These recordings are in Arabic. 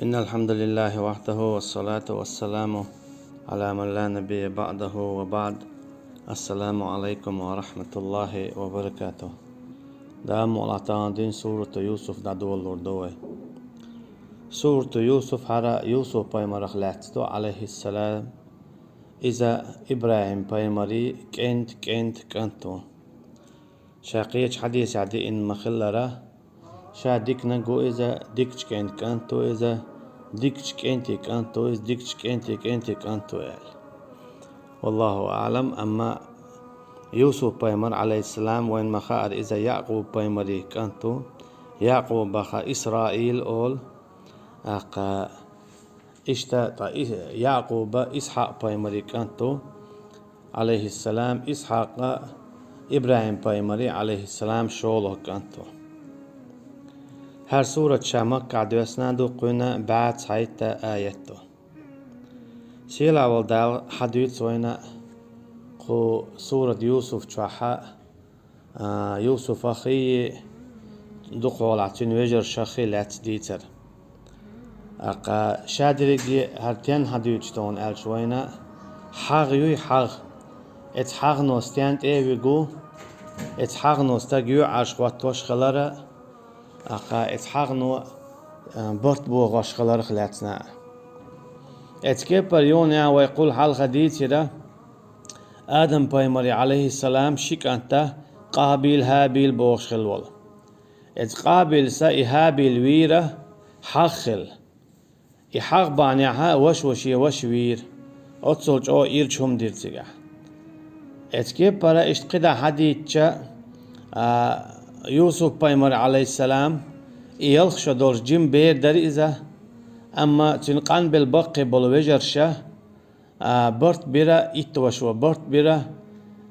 إن الحمد لله وحده والصلاة والسلام على من لا نبي بعده وبعد. السلام عليكم ورحمة الله وبركاته. دام الله دين سورة يوسف دادول لردوه. سورة يوسف هرا يوسف بايمرخ لاتستو عليه السلام إذا إبراهيم بايمري كنت كنتو شاقيش حديث عدي إن مخلرة شا ديك نقو إذا ديكش كنتو إذا ديكش كنتو إذا ديكش كنتو والله أعلم. أما يوسف بايمر عليه السلام وين مخار إذا يعقوب بايمري كنتو يعقوب بخا إسرائيل أول أقا إشتا يعقوب إسحاق بايمري كنتو عليه السلام إسحاق إبراهيم بايمري عليه السلام شوله كنتو. هر سورة شامك قاعدو اسنادو قونا بعد حيث آياتو سيلا والدال حديث وينا قو سورة يوسف شوحا يوسف أخي دقول عتين وجر شخي لات ديتر أقا شادرق هرتين حديث تون أل شوينا حاغ يوي حاغ ات حاغ نوستيانت ويقو ات حاغ نوستاق يو عشقوات توش خلارا أقا إتحاغنو برت بو غشخلار خلاتنا إتكبر يونا ويقول حال خديتي آدم بايمري عليه السلام شيك أنت قابل هابيل بوغشخل وال إتقابل سا إهابيل ويرة حخل إحاق بانيها وشوشي وشوير أتصلج أو إيرشهم ديرتيغا إتكبر إشتقدا حديتشا يوسف بايمر عليه السلام يلخش دور جيم بير دريزة أما تنقان بالبقي بالوجرشة برت بيرا إتوشوا برت بيرا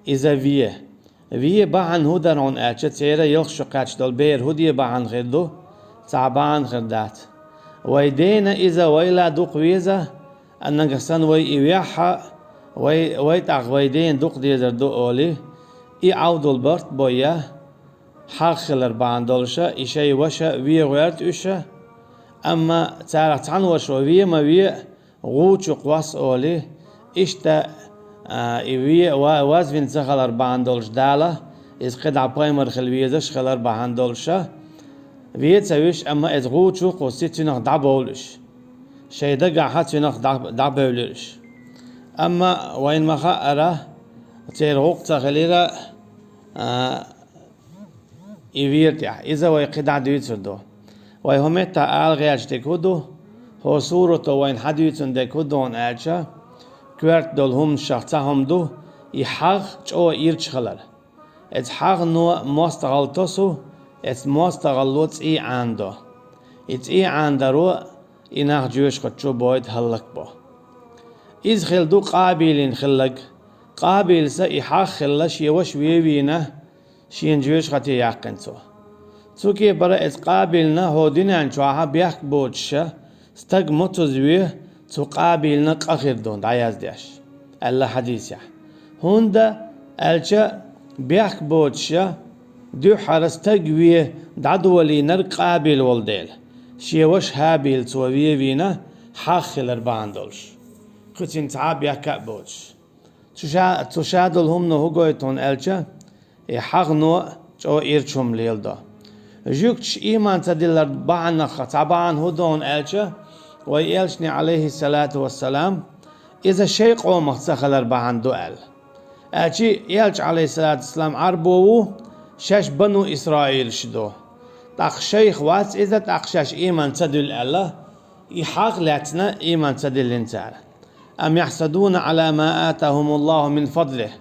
إذا فيه باعن هودر عن أجت سيرا يلخش قاتش دول بير هودي باعن غردو تعبان غردات ويدينا إذا ويلا دوق ويزا أنك وي إوياحا وي تاغ ويدين دوق ديزر دو أولي عودو البرت بويا حاخلر باندولشا إشي وشا وي غيرت إشا أما تعرف تعن وشو وي ما وي غوچ قواس أولي إشتا وي وازفين تخلر باندولش دالا إز قد عبايمر خلويزش خلر باندولشا وي تسويش أما إز غوچ قوسي تنخ دعبولش شي دقا حد تنخ دعبولش أما وين مخا تير غوق تخليرا إيفيرتيا إذا ويقدع ديتردو ويهمتا آل غيرش تكودو هو صورة وين حديثن دكودون آلشا كوارت دول هم شخصهم دو يحاغ جو إيرش خلال اتحاغ نو مستغلتوسو ات مستغلوت إي عندو ات إي عندرو إناغ جوش خدشو بويد هلق بو إذ خلدو قابلين خلق قابل سا إحاغ خلش يوش ويوينه شين جوش خطي ياقنتو توكي برا اتقابلنا هودينا انشوها بيحك بوتشا استق متوزويه تقابلنا قاخر دون دعياز ديش الله حديث يح هوندا الشا بيحك بوتشا دو حرستقويه دعدولي نرقابل والديل شيوش هابيل توويه وينا حاخل اربعان دولش خطين تعاب يحكا بوتش تشادل هم نهو قويتون الشا يحغنو جو إيرشم ليلدا جوكش إيمان تدلر بعنا طبعا هدون ألشا ويلشني عليه الصلاة والسلام إذا شيء قوم تسخلر بعن دوال أشي يلش عليه الصلاة والسلام عربوه شاش بنو إسرائيل شدو تاق شيخ وات إذا تاقشاش إيمان تدل الله يحق لاتنا إيمان تدل انتار أم يحسدون على ما آتهم الله من فضله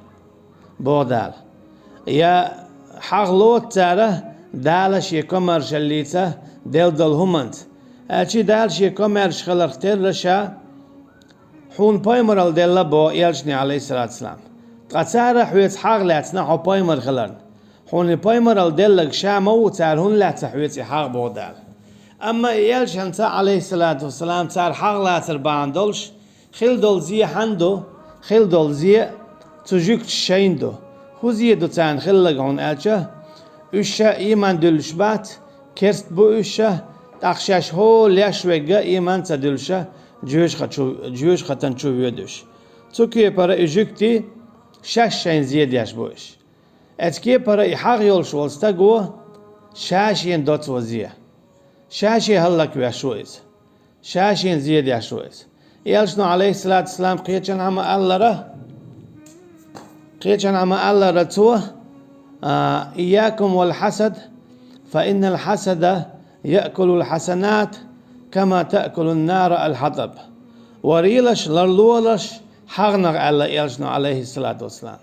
بودال يا حغلوت تاره دالش يكمر شليته دل همنت أشي دالش يكمر شخلر اختير رشا حون بايمر الدل بو يلشني عليه الصلاة والسلام قتاره حويت حغلاتنا حو بايمر خلرن حون بايمر الدل شا مو تارهن لا تحويت حغ بو دال أما يلش انت عليه الصلاة والسلام تار حغلات البان دولش خيل دول زي حندو خيل دول زي تجوك شيندو خوزي دو تان خلق عن أجا إشا إيمان دلشبات كرست بو إشا تأخشاش هو ليش وجا إيمان تدلشة جوش ختن شو يدش تكيه برا إجكتي شين زيادة بوش اتكيه برا إحاق يول شوال استقوى شاشين دوت وزيه شاشي هلك وشويز شاشين زيادة شويز يالشنو عليه الصلاة والسلام قيتشن عما الله رتوه إياكم والحسد فإن الحسد يأكل الحسنات كما تأكل النار الحطب وريلش لرلولش حغنغ الله يالشنو عليه الصلاة والسلام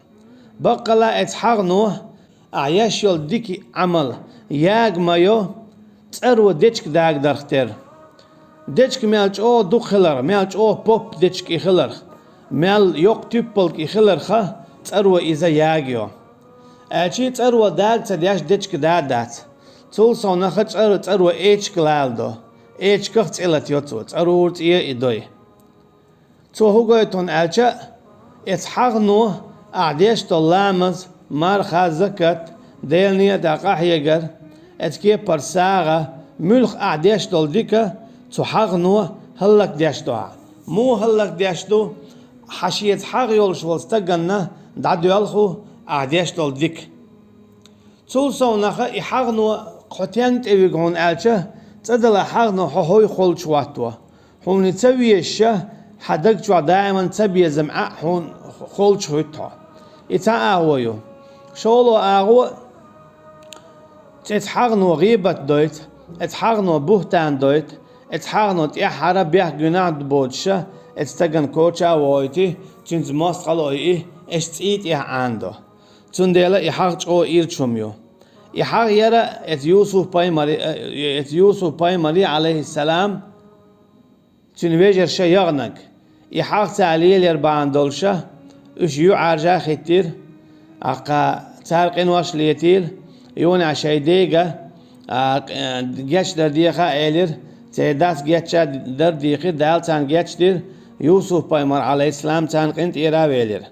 بقلا اتحغنوه أعيش يول ديكي عمل ياغ مايو تسرو ديشك داغ درختر ديشك ميالج او دو خلر ميالج او بوب ديشك يخلر ميال يوك تيبلك يخلر خا تسرو إذا ياغيو أشي تسرو داغ تدياش ديشك دادات تول صونا خد تسرو إيش كلالدو إيش كخت إلت يوتو تسرو إيه إدوي تو هو يتون ألشا اتحغنو أعديش طلامز مار خازكت ديلنية داقاح يجر اتكي برساغة ملخ أعديش دول ديكا تحغنو هلك ديش دوها مو هلك ديش دو حشية حغ يولش والستقنا دعدو يلخو أعديش دول ديك تول صوناخا إحغنو قتين تيويقون ألشا تدل حغنو حوي خول شواتوا حوني تسوي الشه حدك شو دائما تبي زمعة حون خول شويتها إتعاويو شولو أعو تتحغنو غيبة دويت اتحغنو بوهتان دويت اتحغنو تيحارة بيح جناح بودشة اتستغن كوشا وويتي تنز ماست قلو إيه اشتئيت إيه عنده تنديلا إحاق جو إير شميو إحاق يرى ات يوسف باي مري عليه السلام تنويجر شا يغنق إحاق تعليل يربعان دولشة إش يو عرجا خيتير أقا تارقين واش ليتير يون عشايديغا جيش در ديخا إيلير تيداس جيتشا در ديخي دال تان جيتش دير يوسف بايمر عليه السلام تان قنت إيرا ويلير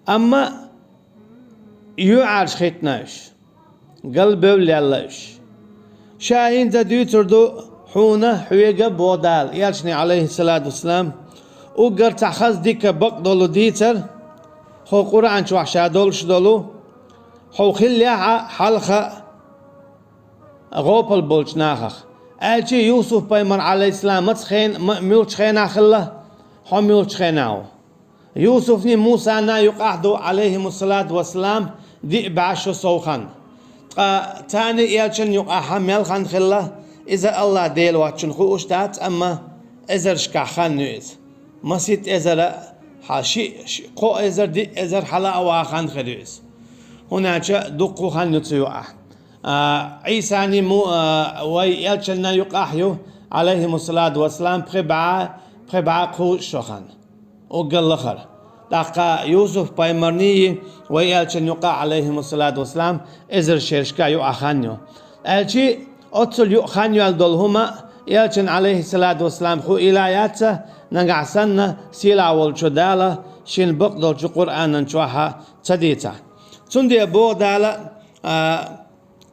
أما يو عرج خيتناش قلبه ليالش شاهين تدوي تردو حونا حويقة بودال يالشني عليه الصلاة والسلام وقر تحخز ديكا بق دولو ديتر خو قرآن شو عشادولش دولو خو خليها حلقة غوبل بولش ناخخ ألشي يوسف بايمر عليه السلام متخين ميولش خينا خلا خو ميولش خيناو يوسف ني موسى نا يقعدو عليهم الصلاة والسلام دي بعشو صوخان تاني يالشن يقع ميلخان خلا إذا الله ديل واتشن خو اشتات أما إذا شكا خان نويز مسيت إذا حاشي قو إذا دي إذا حلا أواخان خدويز هناك دقو خان يتسيوع عيسى نمو ويالشن يقعيو عليهم الصلاة والسلام بخبعا قو شخان وقال لخر دقا يوسف بايمرني ويالشن يقع عليهم الصلاة والسلام إذا شرشكا يقعخانيو ألشي أتصل يقخانيو الدولهما يالشن عليه الصلاة والسلام خو إلاياته نقع سنة سيلا والشدالة شين بقدر شو قرآن نشوحها تديتا تندي بودالة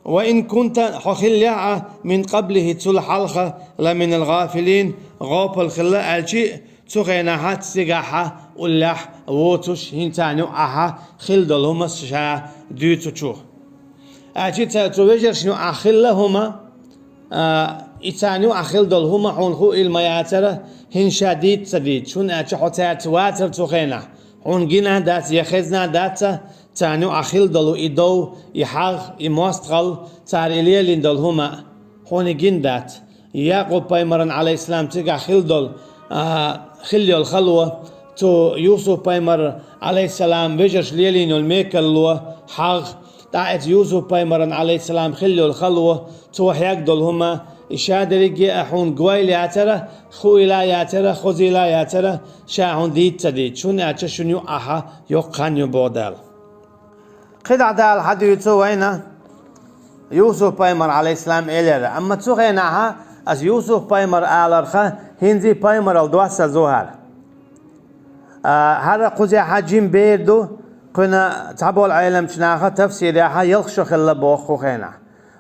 وإن كنت حخليعة من قبله تسول حلقة لمن الغافلين غوب الخلاء الشيء تغيناها سيقاحة واللح ووتوش هنتانيو أها خلد لهما شا ديوتو شو أجي توجر شنو أخلهما إتانيو أخلد لهما حونخو المياترة هن شديد سديد شون أجي حتى تواتر تغينا حون جينا دات يخزنا دات تانيو أخلد له إدو يحاغ يموستغل تار إليلين دلهما حون جين دات يعقوب بايمرن عليه السلام تيجا خلدل خلي الخلوة تو يوسف بايمر عليه السلام بجرش ليلين الميكلوة حاغ دعت يوسف بايمرن عليه السلام خلي الخلوة تو حيقدل هما إشادة رجي أحون قويل ياترة خوي لا ياترة خوزي لا ياترة شاهون ديت تديت شون أتشنيو أها يقانيو بودال قد دال حديثو وين يوسف بايمر عليه السلام إليه أما تسوغيناها از يوسف بايمر آلرخه هنزي بايمر الدواسة زوهر هذا قزي حجيم بيردو كنا تعبوا العالم شناخه تفسيرها يلخشو خلا بوخو خينا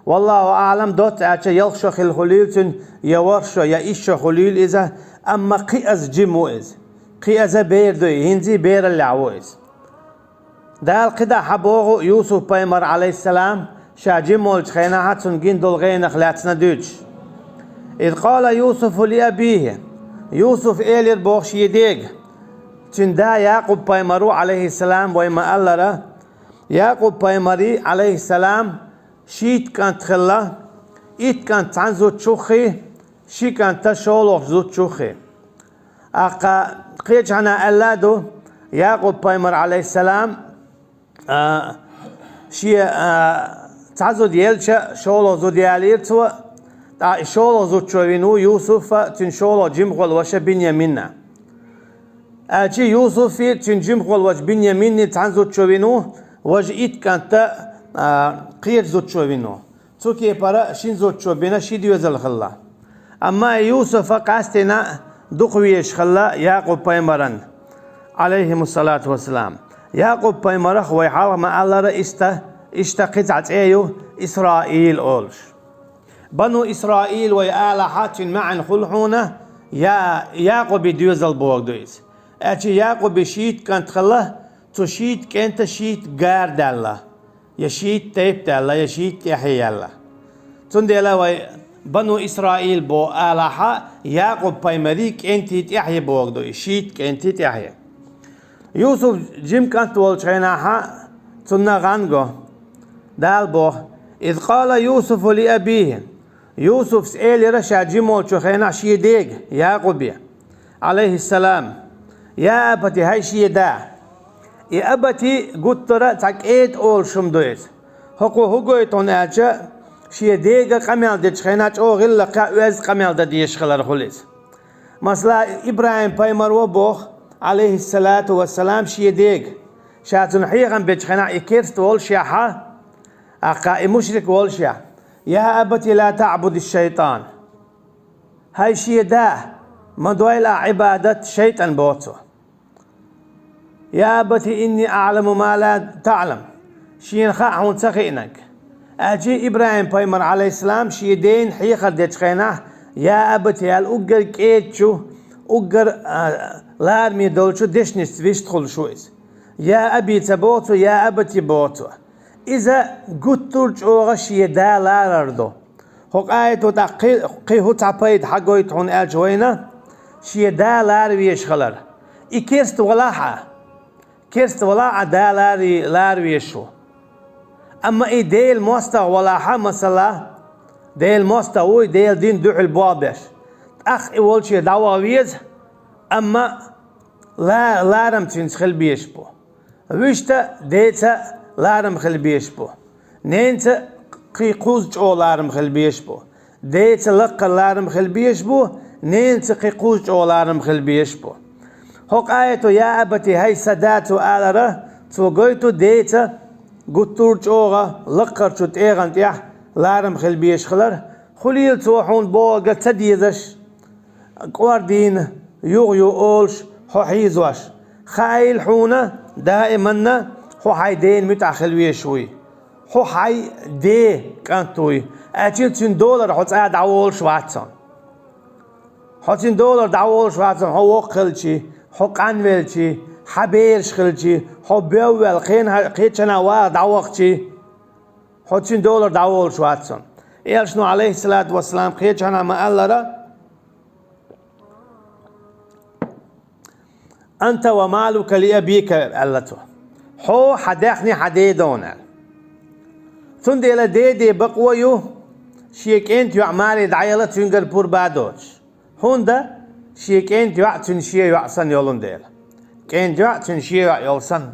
والله أعلم دوت أتش يلخش الخليل تن يورش يا إيش خليل إذا أما قياس جمو إز قياس بير دوي هنزي بير اللي عويز دال قدا حبوغ يوسف بيمر عليه السلام شا جمول خينا حتسن جندل غين خلاتنا دوتش إذ قال يوسف لأبيه يوسف إيلير بوغش يديق تندا يعقوب بيمرو عليه السلام ويما ألرا يعقوب بيمري عليه السلام شيت كانت خلا إيت كانت عن زوت شوخي شي كانت تشولوخ زوت شوخي أقا قيج عنا ألادو يعقوب بيمر عليه السلام شي تعزو ديالشا شولو زو دياليرتو شولو زو تشوينو يوسف تنشولو جمغول وش بنيامين أجي يوسف تنجمغول وش بنيامين تعنزو تشوينو وش إيت كانت قير زو تشوينو توكي برا شين زو تشوبينا شي ديوزل خلا أما يوسف قاستنا دقويش خلا يعقوب بيمرن عليهم الصلاة والسلام يعقوب بيمرخ ويحاول ما الله قطعة ايو إسرائيل أولش بنو إسرائيل ويآلحات معن خلحونا يا يعقوب ديوزل بوغ دويز أتي يعقوب شيت كانت خلا تشيت كانت شيت قارد الله يشيت تيبت الله يشيت يحيي الله تندلا وي بنو إسرائيل بو آلحة يعقوب بيمريك انتي يحيي بوغ دوي شيت كانت يحيي يوسف جيم كانت والشيناها تنا غانغو دال بو إذ قال يوسف لأبيه يوسف سئل رشا جيمول شخينا شيديق يعقوب عليه السلام يا أبتي هاي شيدا يا أبتي قلت تاك إيد أول شمدويت هقو يتوناجا شيديق قميل دي شخيناج أو غلا قاوز قميل دي يشخلر خليس مثلا إبراهيم بايمر وبوخ عليه الصلاة والسلام شيديق شاتن حيغا بيتخنا إكيرست والشيحة أقا مشرك والشيح يا أبتي لا تعبد الشيطان هاي شيدا مدويل عبادة شيطان بوتو يا أبتي إني أعلم ما لا تعلم شين خاحون تخينك أجي إبراهيم بايمر عليه السلام شيدين حيغا ديتخنا يا أبتي الأقر كيتشو أقر لارمي دولشو ديشنس ويشتخل شويس يا أبي تبوتو يا أبتي بوتو إذا قلتلج أوغش يدا لاردو هق آيتو قيهو تعبايد حقو يتحون أجوينا شيدا لارويش خلر كيرست ولاحة كيرست ولاحة دا لارويشو أما ديل موستا ولاحة مثلا ديل موستا وي ديل دين دوح البوابش أخ إولش دعواويز أما لارم تنسخل بيشبو ويشتا ديتا لارم خل بيشبو نينتا قيقوز جو لارم خل بيشبو ديتا لقا لارم خل بيشبو نينتا قيقوز جو لارم خل بيشبو هوك آيتو يا أبتي هاي ساداتو آلرا توقيتو ديتا قطور جوغا لقر شو تيغان تيح لارم خل بيشخلر خليل توحون بوغا تديزش قواردين يغيو أولش حيزوش خايل حونا دائما هو حيدين متأخلوية شوي هو حي دي كانتوي $10 حط قاعد عوول شواتسون $10 دعوول شواتسون هو وقلشي هو قنولشي حبيرش خلشي هو بيول قيتشنا وارد عوقشي $10 دعوول شواتسون إيشنو عليه الصلاة والسلام قيتشنا ما ألرا أنت ومالك لأبيك قالته هو حداخني حديدونا تندي إلى ديدي بقويو شيك أنت يعمالي دعيلة تنقر بور بادوش هوندا شيك أنت يعتن شيء يعصن يولون ديل كأنت يعتن شيء يعصن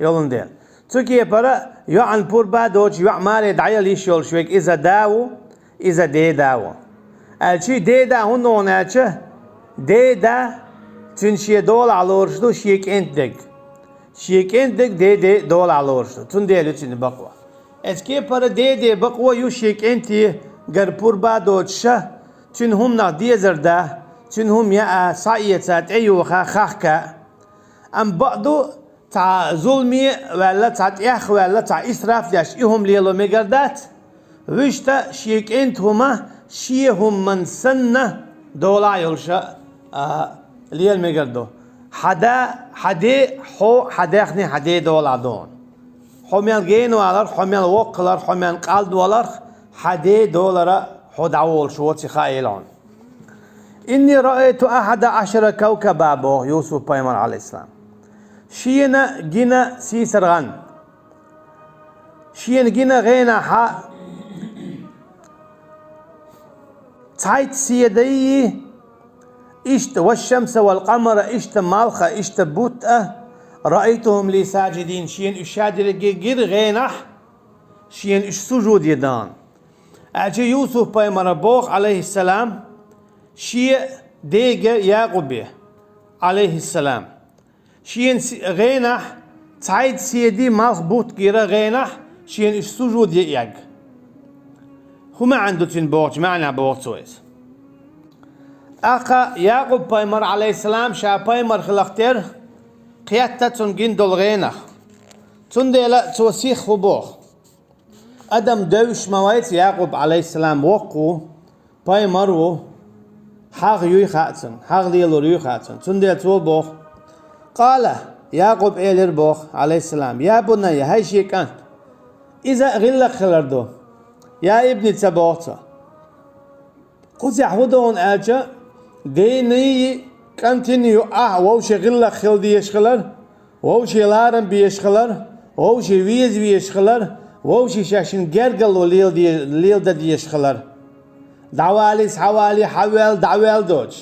يولون ديل تكي برا يعن بور بادوش يعمالي دعيلة ليش يول شويك إذا داو إذا دي داو الشي دي دا هونو ناتشه دي دا تنشي دول على ورشدو شيك أنت دك شيك أنت دك دي دول على ورشدو تندي لتشين بقوة اسكي برا دي بقوة يو شيك أنت غربور بادوشه تنهم ناديزر ده تنهم يا صايتات أيوة خاخكا أم بعضو تاع ظلمي ولا تاع إخ ولا تاع إسراف داش إهم ليلو مقردات وشتا شيك انت هما شيهم من سنة دولا يلشا ليل ميقردو حدا حو حداخني حدا دولا دون حميان جين والر حميان وقلر حميان قلد والر حدا دولار حدعول شوتي خايلون إني رأيت 11 كوكبا بو يوسف بايمر عليه السلام شينا جينا سيسرغن شين جينا غينا حا تايت سيدي اشت والشمس والقمر اشت مالخة اشت بوتأ رأيتهم لي ساجدين شين اشادر جير غينح شين اش سجود يدان اجي يوسف بايمر بوخ عليه السلام شي ديجا يعقوب عليه السلام شين غينح تايت سيدي مالخ بوت جير غينح شين اش سجود يأج هما عنده تين بوخ معنى بوخ سويس أخا يعقوب بايمر عليه السلام شا بايمر خلقتر قيادة تنجين دول غينخ تنديلا توسيخ خبوخ أدم دوش مويت يعقوب عليه السلام وقو بايمرو حاغ يوي خاتن حاغ ليلو يوي خاتن تنديل تو بوخ قال يعقوب إيلر بوخ عليه السلام يا بني هاي شي كانت إذا غلق خلردو يا ابني تبوختا قلت يحودون آجا ديني كنتينيو ووشي غلا خلدي يشخلر ووشي لارن بيشخلر ووشي ويز بيشخلر ووشي شاشن جرقل ليل دي يشخلر دعواليس حوالي حوال دعوال دوج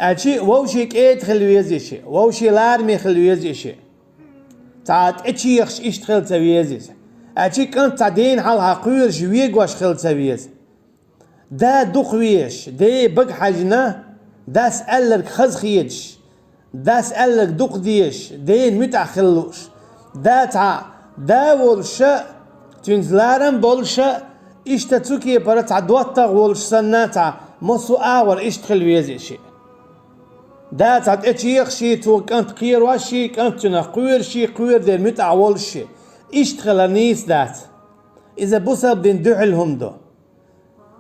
اجي ووشي كيت خلويز يشي ووشي لارمي خلويز يشي تعاد اتشي يخش اشتخل تبيز اجي كنت تعدين حالها قوير شويق واش خل تبيز دا دخويش دي بق حجنا دا سألك خز خيج دا سألك دق ديش دين متأخلوش دا ولشا تنزلارن بولشا اشتتوكي برا تعدواتغ ولش سنة مصو آور اشتخل ويزيشي دا تعد اتشيخ شي تو كانت قير واشي كانت تنقوير شي قوير دين متأولشي اشتخل نيس دات إذا بوسب دين دعلهم دو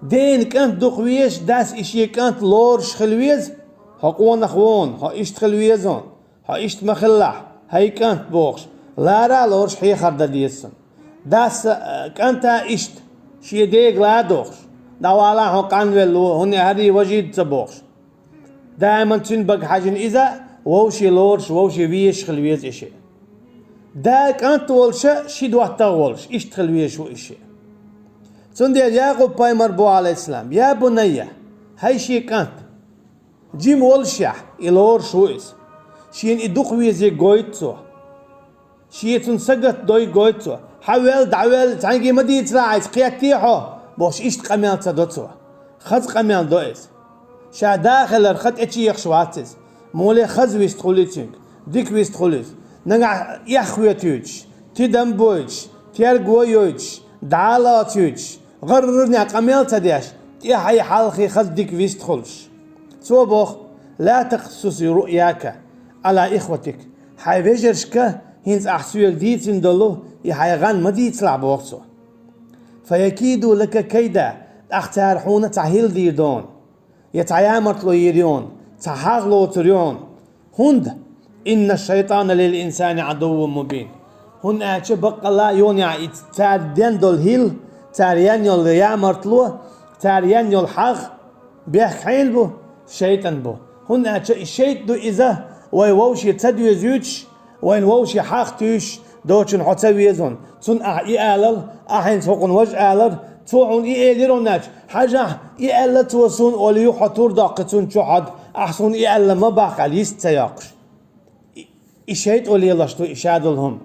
دين كانت دقويش داس اشي كانت لورش خلويز هقوان اخوان ها اشت خلويزون ها اشت مخلح هاي كانت بوخش لارا لورش حي خرده ديسن داس كانت اشت شي ديق لا دوخش دوالا هو قانويل هني هذه وجيد تبوخش دائما تنبق حاجن اذا ووشي لورش ووشي ويش خلويز اشي دا كانت ولشا شي دوحتا ولش اشت خلويش واشي سنديل يعقوب بايمر بو عليه السلام يا بني هاي شي كانت جيم ولشح إلور شويس شين إدوخ ويزي قويتسو شيتون سقط دوي قويتسو حاول دعوال تعنقي مدي تراعيس قياتيحو بوش إشت قميان تدوتسو خز قميان دويس شا داخل الخط اتشي يخشواتس مولي خز ويستخوليتشنك ديك ويستخوليس نقع يخويتوش تدم بويش تيرقويوش دعالاتوش غررني قميل تديش تيحي حالخي خزدك ويستخلش صوبوخ لا تقصص رؤياك على إخوتك حي بيجرشك هينز أحسويل ديتين دولو يحي غان مدي يطلع بوقتو فيكيدوا لك كيدا اختارحون تحيل ديدون يتعيامرتلو يريون تحاغلو تريون هند إن الشيطان للإنسان عدو مبين هن أتش بقى لا يونيا تاردين دول هيل تاريان يول يامرتلو تاريان يول حغ بيحكيل بو شيطان بو هن أتش الشيط دو إذا ويوشي تدوي زوج وين ووشي حغ توش دوشن حتسويزون تون إيالل أحين سوقن وجه آلر توعون إياليرونات حاجة إيال توسون وليو حطور داقتون شحد أحسن إيال ما باقى ليست سياقش الشيط ولي لشتو إشادلهم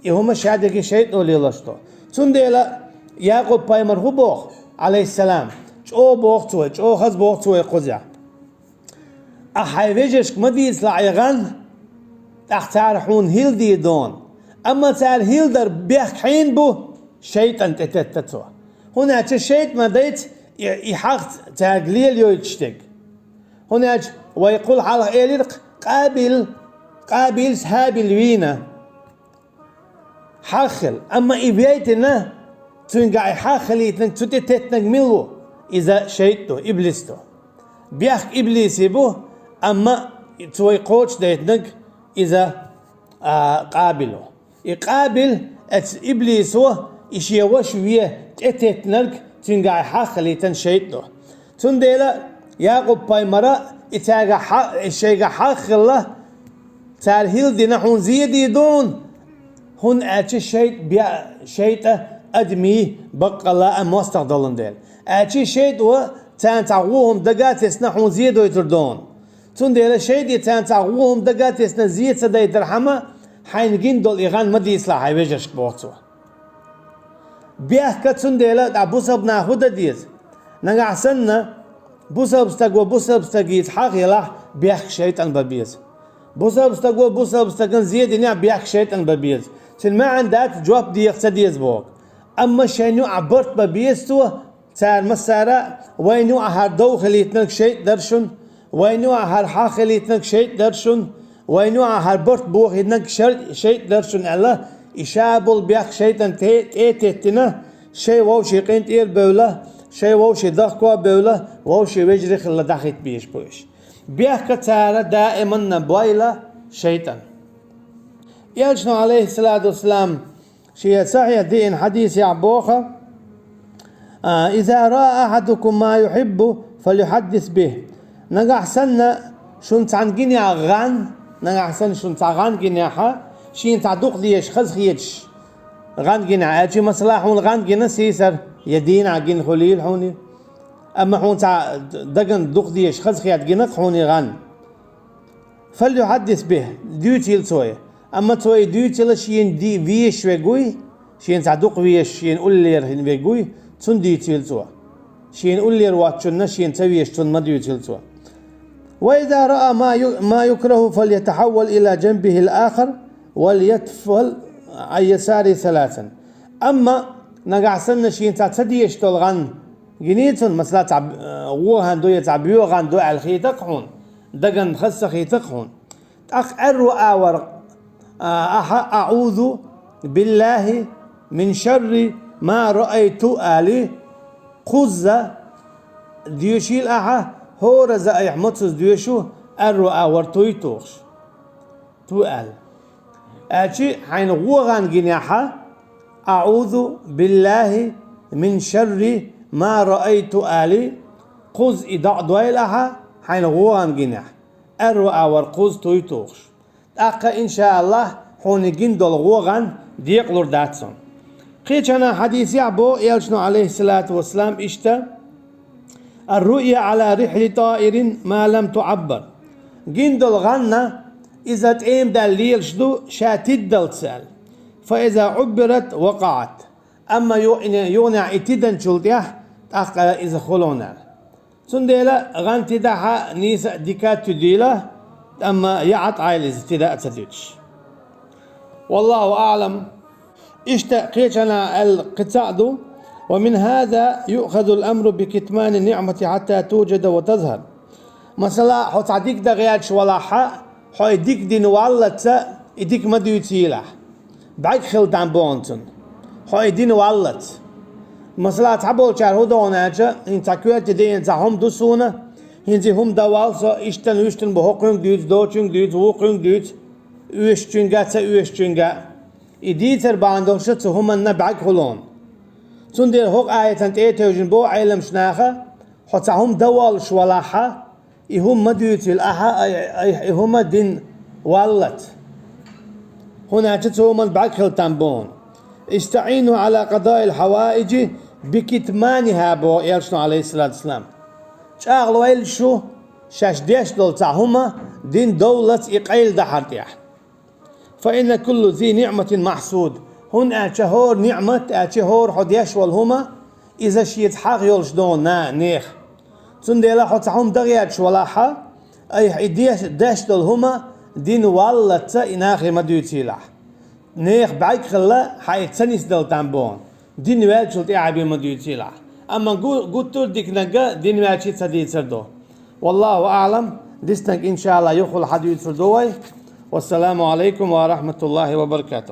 هم شادك الشيط ولي لشتو تون ديلا يعقوب بايمر هو بوخ عليه السلام شو بوخ توي شو خز بوخ توي قزع أحيفيجش مديس لعيغان تختارحون هيل دي دون أما تار هيل در بيحكين بو شيطان تتتتو هنا الشيط ما ديت يحق تاقليل يوتشتك هنا ويقول على إيليرق قابل سهابل وينا حخل أما إبيتنا تنقع حاخليتنك تتتنك ملو إذا شيطو إبليستو بيخ إبليسي بو أما توي قوش ديتنك إذا قابلو يقابل إبليسو إشي وشوية تتتنك تنقع حاخليتن شيطو تنديلا ياقوب باي مرا إتاقا الشيقا حاخ الله تارهيل دي نحون زيدي دون هون أتش شيط أدمي بقى لا مستقدلن ديل أتش شيط و تان تعوهم دقاتس نحون زيدو يتردون تون ديلا شيط تان تعوهم دقاتس نزيد سدا يترحمه حين جندول إيغان مدي إصلاح يبيجش بوقتو بيحكا تون ديلا دعبوسب ناخودا ديز نقع سنة بوسب استقيت حق يلاح بيحك شيطان ببيز بوسب استقن زيد نع بيحك شيطان ببيز تن ما عندك جواب دي يقتديز بوك اما شينو عبرت ببيزتو تار مسارة وينو هر دو خليتنك شيط درشن وينو هر حق خليتنك شيط درشن وينو هر برت بوخ يدنك شيط درشن الله إشابل بيحك شيطان تيتنا شي وو شيقين تير بوله شيء ووشي ضخوا بوله ووشي وجري خلا دخيت بيش بوش بيحكى تارة دائما نبويلة شيطان يلشنو عليه الصلاة والسلام شيء صحيح دين حديث يعبوخة إذا رأى أحدكم ما يحب فليحدث به نقع سنة شون تعنقيني غان نقع سنة شون تعنقيني جناحة شين تعدوق ديش خز خيتش غان جناح أجي مصلاحون غان جنا سيسر يدين عجين خليل حوني أما حون تاع دقن دوق ديش خز خيات جنق حوني غان فليحدث به ديوتيل توي أما توي ديوتيل شين دي فيش ويجوي شين تاع دوق فيش شين أولير هن ويجوي تون ديوتيل توي شين أولير واتشون شين تويش تون ما ديوتيل توي وإذا رأى ما يكره فليتحول إلى جنبه الآخر وليتفل عن يساره ثلاثا أما نقع سنة شين تاتدي يشتغل غن جنيتون مثلا تعب وهان دو يتعبيو غن دو على خيتقحون دقن خس خيتقحون أقر آور أعوذ بالله من شر ما رأيت آلي قزة ديوشيل أحا هو رزا يحمطس ديوشو أرو آور تويتوش تو آل أشي حين غوغان جناحا أعوذ بالله من شر ما رأيت آلي قز إداء دويلها حين غوغان جناح أرو آور قز تويتوش أقا إن شاء الله حين جندل غوغان ديقلور داتسون قيتنا حديث يعبو يلشنو عليه الصلاة والسلام إشتا الرؤيا على رحل طائر ما لم تعبر جندل غنى إذا تقيم دليل شدو شاتد تسأل فإذا عبرت وقعت أما يونع اتدن شلتيح تأخذ إذا خلونا سنديلا غانتي دحا نيسا ديكات تديلا أما يعط عائلز تدا تديش والله أعلم اشتقيتنا القطاع دو ومن هذا يؤخذ الأمر بكتمان النعمة حتى توجد وتظهر مثلا حط عديك دغياتش ولا حق حو يديك دين والت يديك ما ديوتيله بعد خلت عن بونتن حو يدين والت مثلا تعبول شهر هدوناجا إن تكويت دين تهم دوسونا هنزي هم دوالسا اشتن بحقن ديوت دوچن ديوت وقن ديوت üyeşçünga ta üyeşçünga iditer bandolşa tuhumanna ba'g hulon sundir hok ayatan teytejin bo aylem shnaha hotahum dawal shwalaha ihum madutil aha ihum din wallat هنا تتومن بعد خلتنبون استعينوا على قضاء الحوائج بكتمانها بو يرشنا عليه الصلاة والسلام شاغل ويل شو شاش ديش دول تاهما دين دولة إقايل دحرتيح فإن كل ذي نعمة محسود هن أتشهور نعمة أتشهور حديش والهما إذا شيت حق يولش دون نا نيخ تنديلا حتهم دغياتش ولاحا أي ديش دول هما دين والله إناخي مديوتيلا نيخ بعيك خلا حيتسنيس دل تنبون دين والشلت إعبي مديوتيلا أما قلت ديك نجا دين والشيت سديد سردو والله أعلم ديستنك إن شاء الله يخل حديث سردوي والسلام عليكم ورحمة الله وبركاته.